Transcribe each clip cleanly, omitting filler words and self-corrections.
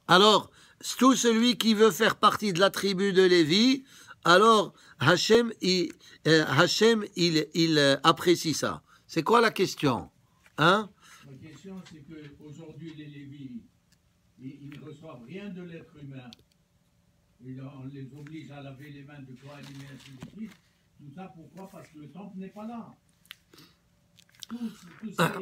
Alors, tout celui qui veut faire partie de la tribu de Lévi, alors Hachem, il apprécie ça. C'est quoi la question? Hein? La question, c'est qu'aujourd'hui, les Lévis, ils ne reçoivent rien de l'être humain. On les oblige à laver les mains de Kohanim et ainsi de suite. Tout ça, pourquoi? Parce que le temple n'est pas là.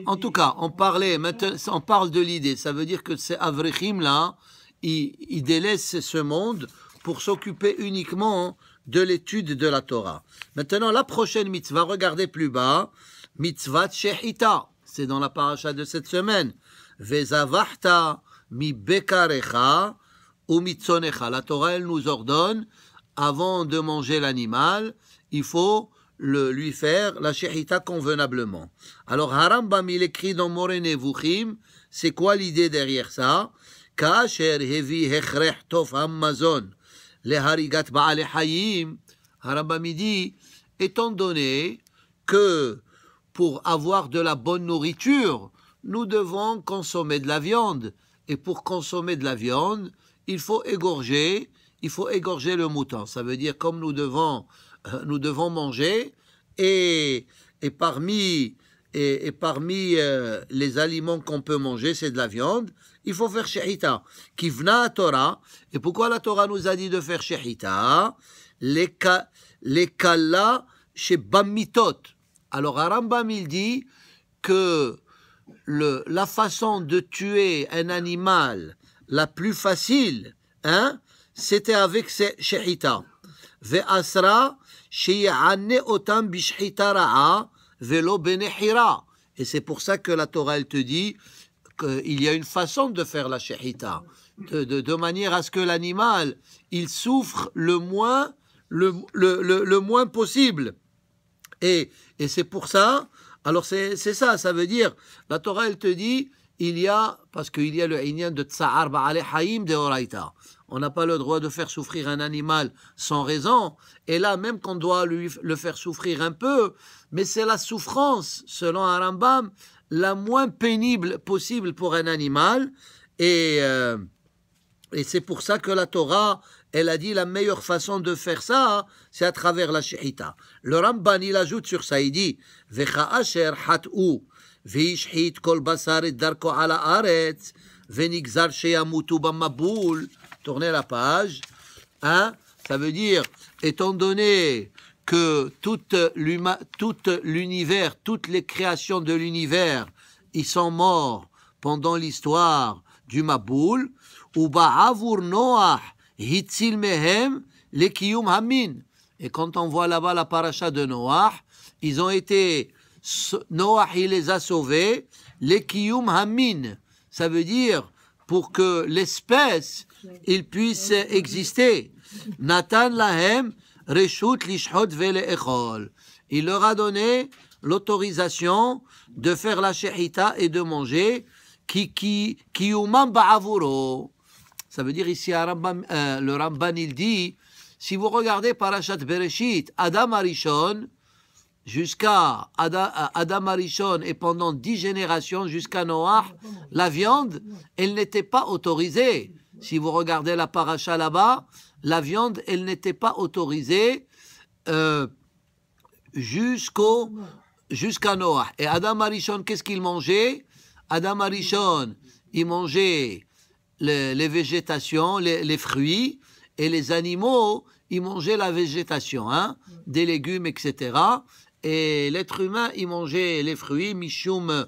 En tout cas, on parle de l'idée. Ça veut dire que ces Avrechim là, ils délaissent ce monde pour s'occuper uniquement de l'étude de la Torah. Maintenant, la prochaine mitzvah, regardez plus bas, mitzvah shechita. C'est dans la paracha de cette semaine. Vezavachta mi bekarecha ou mitzonecha. La Torah, elle nous ordonne, avant de manger l'animal, il faut lui faire la shechita convenablement. Alors, Harambam, il écrit dans Moreh Nevuchim, c'est quoi l'idée derrière ça? Kasher hevi hechrech tov hamazon leharigat ba'ale hayim. Harambam, il dit, étant donné que pour avoir de la bonne nourriture, nous devons consommer de la viande. Et pour consommer de la viande, il faut égorger le mouton. Ça veut dire comme nous devons manger, et parmi les aliments qu'on peut manger, c'est de la viande, il faut faire shechita. Kivna Torah. Et pourquoi la Torah nous a dit de faire shechita? Les kala chez Bamitot. Alors, Rambam, il dit que la façon de tuer un animal la plus facile, c'était avec ces shechita. Ve'asra she'ya'ane otam bishchita ra'a velo benechira. Et c'est pour ça que la Torah, elle te dit qu'il y a une façon de faire la shechita, de manière à ce que l'animal, il souffre le moins possible. Et c'est pour ça, alors c'est ça, ça veut dire, la Torah, elle te dit, parce qu'il y a le inyan de tsa'ar ba'ale hayim de oraita. On n'a pas le droit de faire souffrir un animal sans raison, et là, même qu'on doit le faire souffrir un peu, mais c'est la souffrance, selon un Rambam, la moins pénible possible pour un animal, et c'est pour ça que la Torah, elle a dit la meilleure façon de faire ça, c'est à travers la shechita. Le Ramban, il ajoute sur ça, il dit Vecha asher hat'u veishhit kol basar et darko ala aretz venigzar sheyamutu bamaboul. Tournez la page. Ça veut dire, étant donné que tout l'univers, toutes les créations de l'univers, ils sont morts pendant l'histoire du Maboul, ou ba'avur Noach hitzil mehem le kiyum hamin. Et quand on voit là-bas la paracha de Noach, Noach, il les a sauvés, le kiyum hamin. Ça veut dire, pour que l'espèce, il puisse exister. Natan lahem reshut lishhot vele echol. Il leur a donné l'autorisation de faire la shechita et de manger kiyumam ba'avuro. Ça veut dire ici, le Ramban, il dit, si vous regardez Parashat Bereshit, Adam Arishon, jusqu'à Adam Arishon et pendant 10 générations jusqu'à Noach, la viande, elle n'était pas autorisée. Si vous regardez la paracha là-bas, la viande, elle n'était pas autorisée jusqu'à Noach. Et Adam Arishon, qu'est-ce qu'il mangeait? Adam Arishon, il mangeait les végétations, les fruits, et les animaux, ils mangeaient la végétation, des légumes, etc. Et l'être humain, il mangeait les fruits, mishum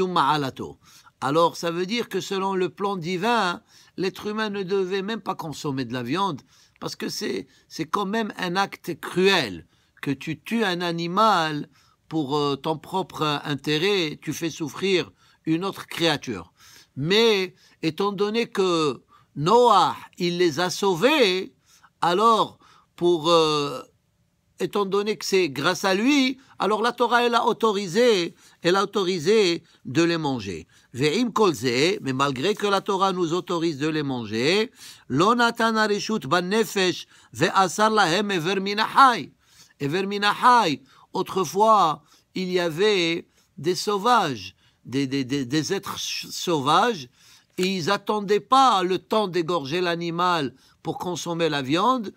ma'alato. Alors, ça veut dire que selon le plan divin, l'être humain ne devait même pas consommer de la viande, parce que c'est quand même un acte cruel, que tu tues un animal pour ton propre intérêt, tu fais souffrir une autre créature. Mais, étant donné que Noah, il les a sauvés, alors, étant donné que c'est grâce à lui, alors la Torah, elle a autorisé de les manger. Ve'im kolze, mais malgré que la Torah nous autorise de les manger, lo natan hareshut ban nefesh ve'asar lahem ever minachai. Ever minachai. Autrefois, il y avait des sauvages, des êtres sauvages, et ils n'attendaient pas le temps d'égorger l'animal pour consommer la viande,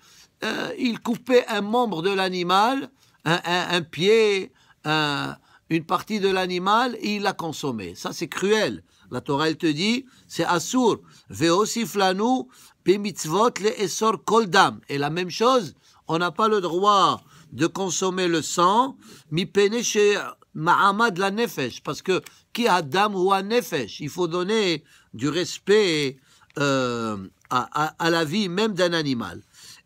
ils coupaient un membre de l'animal, un pied, une partie de l'animal, et ils la consommaient. Ça, c'est cruel. La Torah, elle te dit, c'est Assour. Ve'osif lanu b'mitzvot le'esor kol dam. Et la même chose, on n'a pas le droit de consommer le sang, mipene chez ma'amad la nefesh, parce que ki adam ou a nefesh, il faut donner du respect à la vie même d'un animal.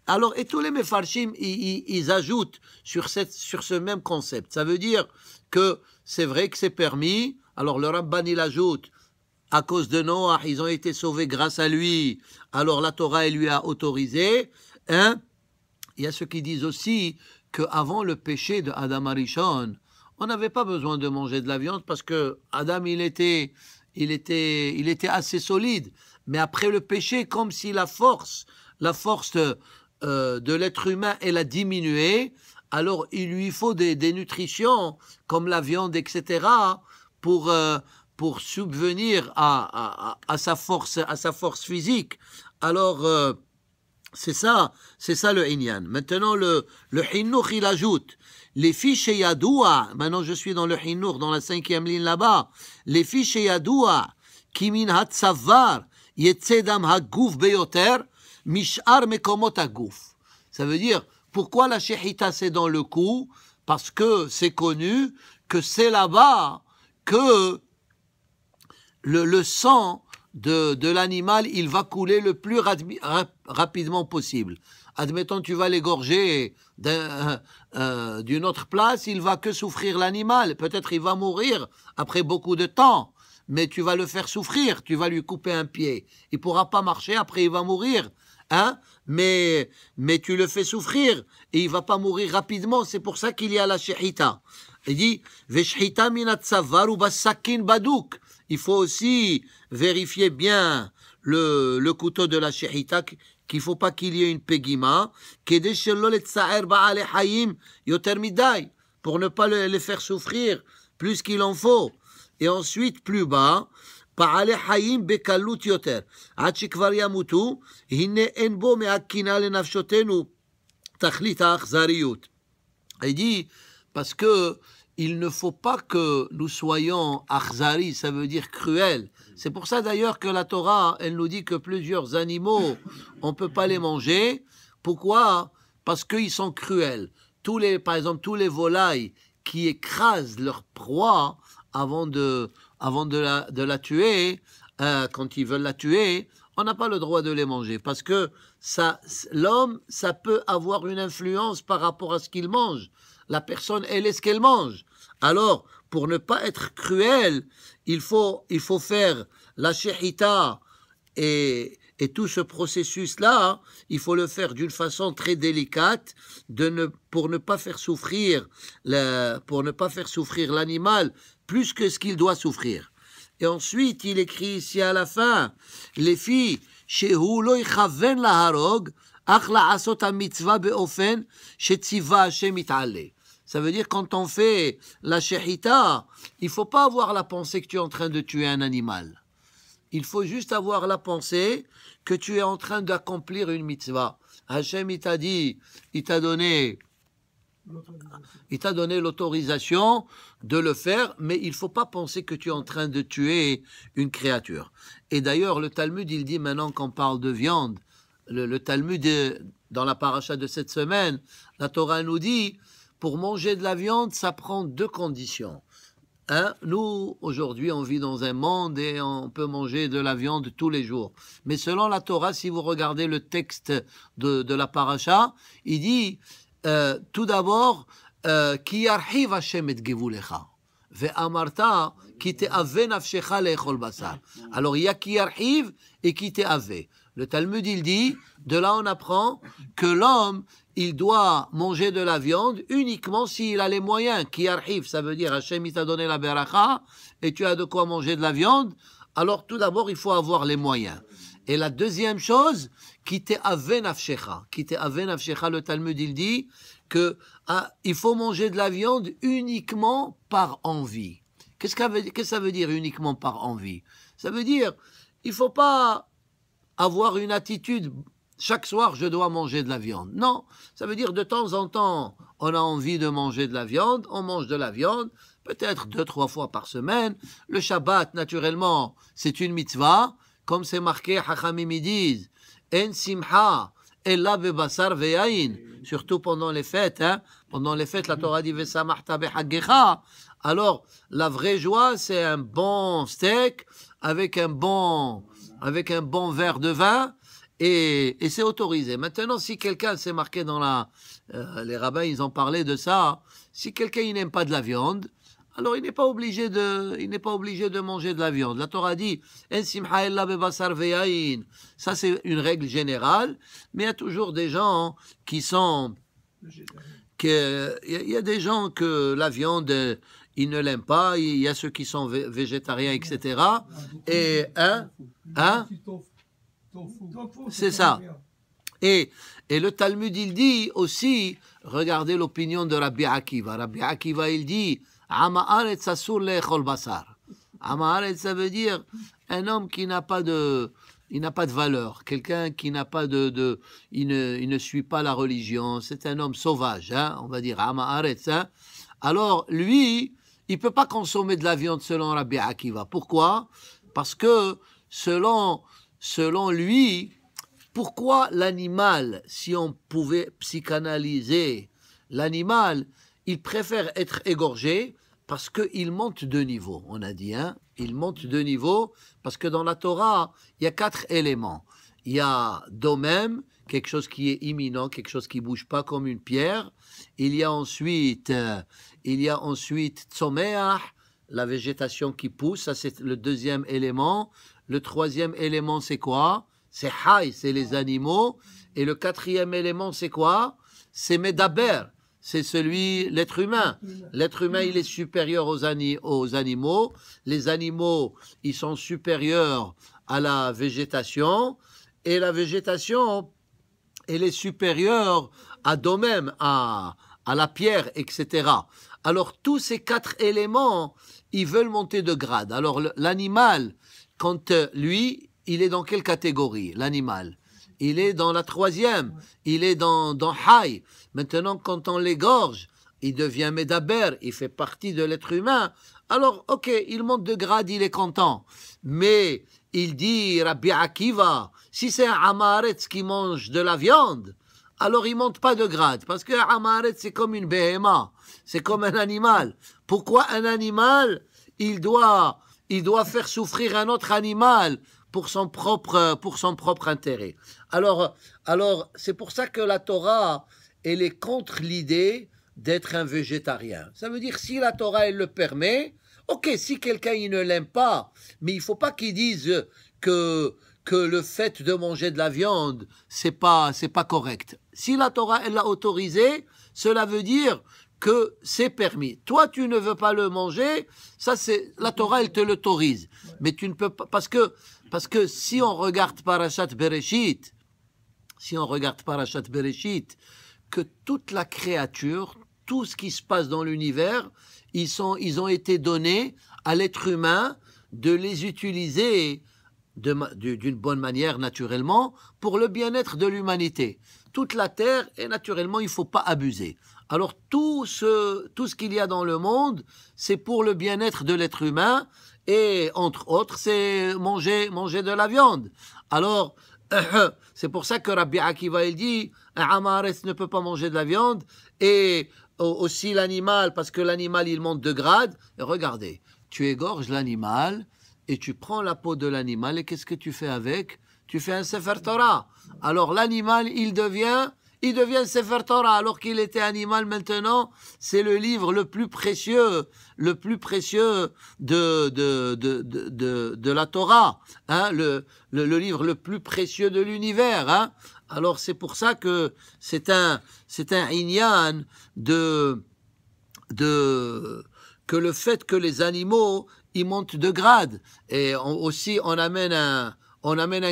Alors, et tous les mefarshim, ils ajoutent sur ce même concept. Ça veut dire que c'est vrai que c'est permis. Alors, le Ramban, il ajoute, à cause de Noah, ils ont été sauvés grâce à lui. Alors, la Torah, elle lui a autorisé. Hein? Il y a ceux qui disent aussi qu'avant le péché de Adam Arishon, on n'avait pas besoin de manger de la viande parce que Adam, il était assez solide. Mais après le péché, comme si la force de l'être humain, elle a diminué, alors il lui faut des nutritions comme la viande, etc., pour subvenir à sa force physique. Alors, c'est ça le Inyan. Maintenant, le Hinnour, il ajoute, les fiches Yadoua, maintenant je suis dans le Hinnour, dans la 5e ligne là-bas, les fiches Yadoua, Kimin Hatsavar, Yetzedam Hagouf Beyoter, Mishar Mekomot Hagouf. Ça veut dire, pourquoi la Shechita c'est dans le cou? Parce que c'est connu que c'est là-bas que le sang de l'animal, il va couler le plus rapidement possible. Admettons, tu vas l'égorger d'une autre place, il va que souffrir l'animal. Peut-être il va mourir après beaucoup de temps, mais tu vas le faire souffrir, tu vas lui couper un pied. Il ne pourra pas marcher, après il va mourir. Hein? Mais tu le fais souffrir et il ne va pas mourir rapidement. C'est pour ça qu'il y a la shechita. Il dit, Veshchita minat savar ou basakin badouk. Il faut aussi vérifier bien le couteau de la shechita, qu'il ne faut pas qu'il y ait une pegima, pour ne pas les faire souffrir plus qu'il en faut. Et ensuite, plus bas, בעלי חיים בקלות יותר, עד שכבר ימותו, הנה אין בו מהקינה לנפשותנו תכלית האכזריות. Il dit, parce que il ne faut pas que nous soyons akhzari, ça veut dire cruel. C'est pour ça d'ailleurs que la Torah, elle nous dit que plusieurs animaux, on ne peut pas les manger. Pourquoi? Parce qu'ils sont cruels. Par exemple, tous les volailles qui écrasent leur proie avant de la tuer, quand ils veulent la tuer, on n'a pas le droit de les manger. Parce que l'homme, ça peut avoir une influence par rapport à ce qu'il mange. La personne, elle est ce qu'elle mange. Alors, pour ne pas être cruel, il faut faire la shechita et tout ce processus-là, il faut le faire d'une façon très délicate pour ne pas faire souffrir l'animal plus que ce qu'il doit souffrir. Et ensuite, il écrit ici à la fin, les filles, shehu lo yichaven laharog, ach la'asot ha-mitzvah be'ofen shetziva Hashem it'aleh. Ça veut dire quand on fait la shechita, il ne faut pas avoir la pensée que tu es en train de tuer un animal. Il faut juste avoir la pensée que tu es en train d'accomplir une mitzvah. Hashem, il t'a donné l'autorisation de le faire, mais il ne faut pas penser que tu es en train de tuer une créature. Et d'ailleurs, le Talmud, il dit maintenant qu'on parle de viande, le Talmud, dans la paracha de cette semaine, la Torah nous dit, pour manger de la viande, ça prend 2 conditions. Hein? Nous, aujourd'hui, on vit dans un monde et on peut manger de la viande tous les jours. Mais selon la Torah, si vous regardez le texte de la paracha, il dit, tout d'abord, Ki yarhiv Hashem et gevulecha, ve'amarta ki te'ave nafshecha le'echol basar. Alors, il y a Ki yarhiv et Ki te'ave. Le Talmud, il dit, de là on apprend que l'homme, il doit manger de la viande uniquement s'il a les moyens. Qui arrive, ça veut dire Hachem il t'a donné la beracha et tu as de quoi manger de la viande. Alors tout d'abord, il faut avoir les moyens. Et la deuxième chose, qui te'ave nafshecha. Qui te'ave nafshecha, le Talmud il dit que il faut manger de la viande uniquement par envie. Qu'est-ce que ça veut dire uniquement par envie? Ça veut dire il ne faut pas avoir une attitude, chaque soir je dois manger de la viande. Non, ça veut dire de temps en temps, on a envie de manger de la viande, on mange de la viande, peut-être 2-3 fois par semaine. Le Shabbat, naturellement, c'est une mitzvah, comme c'est marqué, Hachamim disent, En simha, ella bebasar veyain, surtout pendant les fêtes, hein. Pendant les fêtes, la Torah dit Vesamachta behaggecha. Alors, la vraie joie, c'est un bon steak avec un bon verre de vin, et c'est autorisé. Maintenant, si quelqu'un, c'est marqué dans les rabbins, ils ont parlé de ça, si quelqu'un il n'aime pas de la viande, alors il n'est pas obligé de manger de la viande. La Torah dit En simha ella bebasar veyain. Ça, c'est une règle générale, mais il y a toujours des gens qui sont... Il y a des gens que la viande, ils ne l'aiment pas, il y a ceux qui sont végétariens, etc. Et, c'est ça. Et le Talmud, il dit aussi, regardez l'opinion de Rabbi Akiva. Rabbi Akiva, il dit, Ama haaretz asur le'echol basar. Ama haaretz, ça veut dire un homme qui n'a pas de valeur, quelqu'un qui n'a pas il ne suit pas la religion, c'est un homme sauvage, hein, on va dire, Ama haaretz, hein. Alors, lui, il ne peut pas consommer de la viande selon Rabbi Akiva. Pourquoi? Parce que, selon lui, pourquoi l'animal, si on pouvait psychanalyser l'animal, il préfère être égorgé parce qu'il monte de niveau, on a dit, hein, il monte de niveau, parce que dans la Torah, il y a 4 éléments. Il y a domem, quelque chose qui est imminent, quelque chose qui ne bouge pas comme une pierre. Il y a ensuite tzomeach, la végétation qui pousse, ça c'est le deuxième élément. Le troisième élément, c'est quoi? C'est hay, c'est les animaux. Et le quatrième élément, c'est quoi? C'est medaber, c'est l'être humain. L'être humain, il est supérieur aux animaux. Les animaux, ils sont supérieurs à la végétation. Et la végétation, elle est supérieure à domem, à la pierre, etc. Alors, tous ces 4 éléments, ils veulent monter de grade. Alors, l'animal, quand lui, il est dans quelle catégorie, l'animal? Il est dans la 3e, il est dans hay. Maintenant, quand on l'égorge, il devient médaber, il fait partie de l'être humain. Alors, ok, il monte de grade, il est content. Mais, il dit, Rabbi Akiva, si c'est un amaretz qui mange de la viande, alors il monte pas de grade. Parce que amaretz, c'est comme une béhéma, c'est comme un animal. Pourquoi un animal, il doit faire souffrir un autre animal pour son propre intérêt. Alors, c'est pour ça que la Torah, elle est contre l'idée d'être un végétarien. Ça veut dire, si la Torah, elle le permet, ok, si quelqu'un, il ne l'aime pas, mais il ne faut pas qu'il dise que le fait de manger de la viande, c'est pas correct. Si la Torah, elle l'a autorisé, cela veut dire que c'est permis. Toi, tu ne veux pas le manger, ça c'est la Torah, elle te l'autorise. Mais tu ne peux pas, parce que si on regarde Parashat Bereshit, que toute la créature, tout ce qui se passe dans l'univers, ils ont été donnés à l'être humain de les utiliser d'une bonne manière, naturellement, pour le bien-être de l'humanité. Toute la terre, et naturellement, il ne faut pas abuser. Alors, tout ce qu'il y a dans le monde, c'est pour le bien-être de l'être humain, et entre autres, c'est manger de la viande. Alors, c'est pour ça que Rabbi Akiva, il dit, un amaretz ne peut pas manger de la viande, et aussi l'animal, parce que l'animal, il monte de grade. Et regardez, tu égorges l'animal, et tu prends la peau de l'animal, et qu'est-ce que tu fais avec? Tu fais un Sefer Torah. Alors l'animal, il devient Sefer Torah, alors qu'il était animal. Maintenant, c'est le livre le plus précieux de la Torah, hein, le livre le plus précieux de l'univers, hein. Alors c'est pour ça que c'est un inyan que le fait que les animaux, ils montent de grade. Et aussi, on amène un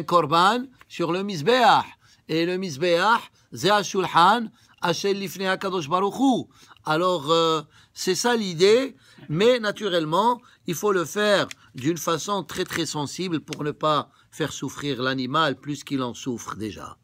korban sur le misbeach. Et le misbeach, c'est un shulchan Hachel Lifnei HaKadosh Baruch Hu. Alors, c'est ça l'idée, mais naturellement, il faut le faire d'une façon très très sensible pour ne pas faire souffrir l'animal plus qu'il en souffre déjà.